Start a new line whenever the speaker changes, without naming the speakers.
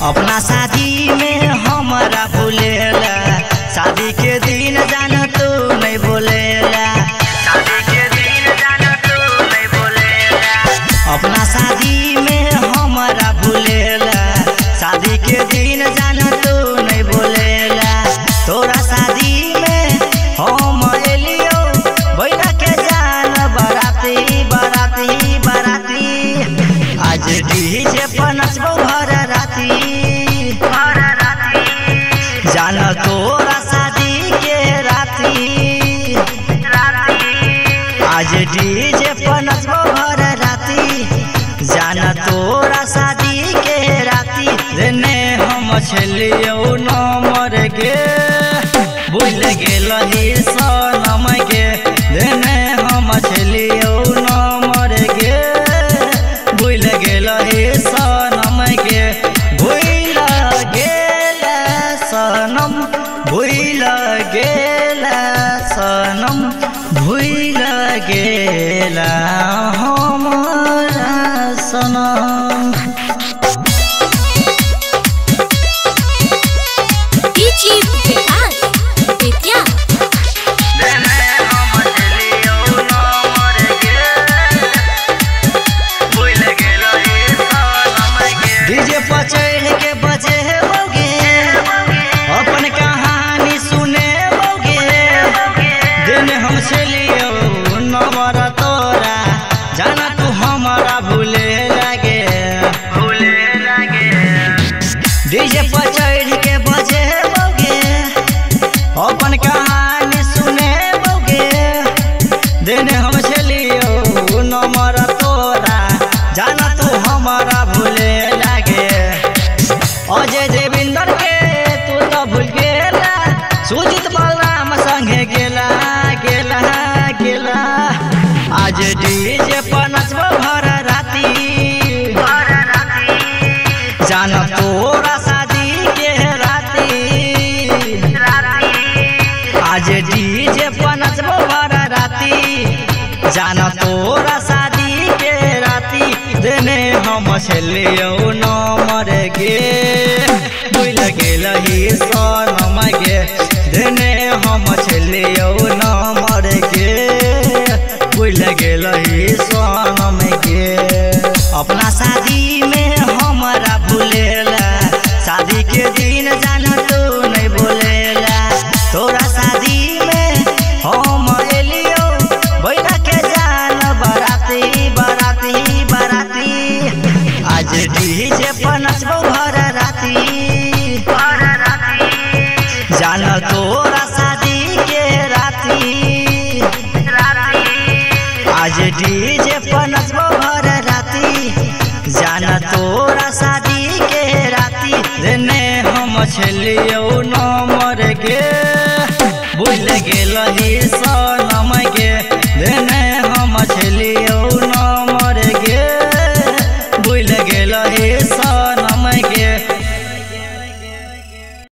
अपना शादी में हमारा भूलेला, शादी के दिन जान तू नहीं बोलेला, शादी के दिन जान तू नहीं बोलेला। अपना शादी में हमारा भूलेला, शादी के दिन जान तू नहीं बोलेला। तोरा शादी में हम एलियो बैठा के जान बराती बराती बराती, आज डीजे पर नचबो भर राती जान तोरा शादी के राती, आज डीजे पर नचबो भर राती जान तोरा शादी के राती। देने हम छलियो नंबर के भूल गेलही सनम के, देने हम छलियो नंबर के भूल गेलही सनम के, भूल गेला सनम भूल गेला सनम भूल गेला हमारा सनम। डीजे पर चढ़ के बजे बोगे अपन कहानी सुने बोगे, दिन हम चलियो नंबर तोरा जाना तू हमारा भूले लगे भूले लगे। डीजे पर चढ़ के बजे बोगे अपन कहानी सुने बोगे, दिन हम चलियो नंबर तोरा जाना तू हमारा भूले लगे। अजय देवेंद्र के तू तो भूल गेला, सुजीत बलराम संगे गेला गेला गेला, आज डीजे पर नचबो भर राती जान तोरा शादी के राती, आज डीजे पर नचबो भर राती जान तोरा शादी के राती। देने हम छलियो नंबर के भूल गेलही सनम के, देने हम छलियो नंबर के भूल गेलही सनम के। अपना शादी में हमारा भूलेला, शादी के दिन जान तू नहीं बोलेला। तोरा शादी में हम एलियो बैठा के जान बराती बराती बराती, आज डीजे पर नचबो भर राती जान तोरा शादी के राती, आज डीजे पर नचबो भर राती जान तोरा शादी के राती। देने हम छलियो नंबर के भूल गेलही